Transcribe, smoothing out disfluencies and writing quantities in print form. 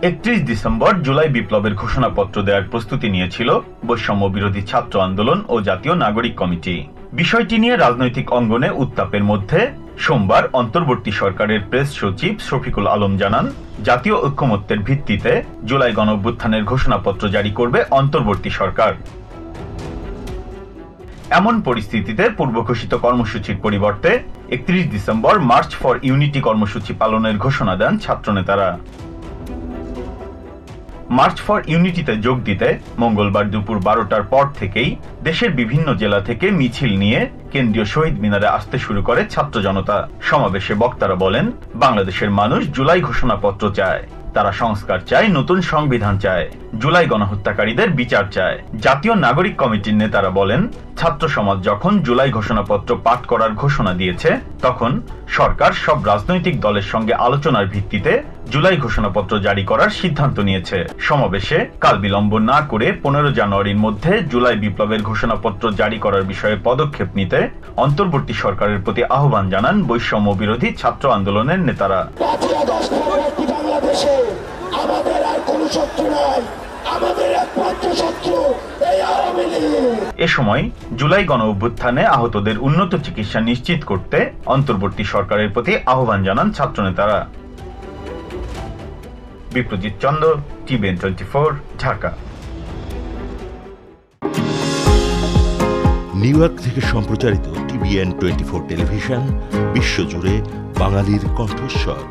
31 December July বিপ্লবের ঘোষণাপত্র দেওয়ার প্রস্তুতি নিয়েছিল বৈষম্য বিরোধী ছাত্র আন্দোলন ও জাতীয় নাগরিক কমিটি। বিষয়টি নিয়ে রাজনৈতিক অঙ্গনে উত্তাপের মধ্যে সোমবার অন্তর্বর্তী সরকারের প্রেস সচিব শফিকুল আলম জানান, জাতীয় ঐক্যমত্যের ভিত্তিতে জুলাই গণঅভ্যুত্থানের ঘোষণাপত্র জারি করবে অন্তর্বর্তী সরকার। এমন পরিস্থিতিতে পূর্বঘোষিত কর্মসূচির পরিবর্তে 31 ডিসেম্বর মার্চ ফর ইউনিটি কর্মসূচি পালনের ঘোষণা দেন ছাত্রনেতারা। মার্চ ফর ইউনিটিতে যোগ দিতে মঙ্গলবার দুপুর 12টার পর থেকেই দেশের বিভিন্ন জেলা থেকে মিছিল নিয়ে কেন্দ্রীয় শহীদ মিনারে আসতে শুরু করে ছাত্র জনতা। সমাবেশে বক্তারা বলেন, বাংলাদেশের মানুষ জুলাই ঘোষণাপত্র চায়, তারা সংস্কার চায়, নতুন সংবিধান চায়, জুলাই গণহত্যাকারীদের বিচার চায়। জাতীয় নাগরিক কমিটির নেতারা বলেন, ছাত্র সমাজ যখন জুলাই ঘোষণাপত্র পাঠ করার ঘোষণা দিয়েছে, তখন সরকার সব রাজনৈতিক দলের সঙ্গে আলোচনার ভিত্তিতে জুলাই ঘোষণাপত্র জারি করার সিদ্ধান্ত নিয়েছে। সমাবেশে কাল বিলম্ব না করে 15 জানুয়ারির মধ্যে জুলাই বিপ্লবের ঘোষণাপত্র জারি করার বিষয়ে পদক্ষেপ নিতে অন্তর্বর্তী সরকারের প্রতি আহ্বান জানান বৈষম্য বিরোধী ছাত্র আন্দোলনের নেতারা। আমাদের আর কোনো শত্রু নাই, আমাদের একমাত্র শত্রু এই আওয়ামী লীগ। এ সময় জুলাই গণঅভ্যুত্থানে আহতদের উন্নত চিকিৎসা নিশ্চিত করতে অন্তর্বর্তী সরকারের প্রতি আহ্বান জানান ছাত্রনেতারা। বিপ্রজিৎ চন্দ্র, টিভিএন 24, ঢাকা। নিউ ইয়র্ক থেকে সম্প্রচারিত টিভিএন 24 টেলিভিশন বিশ্বজুড়ে বাঙালির কণ্ঠস্বর।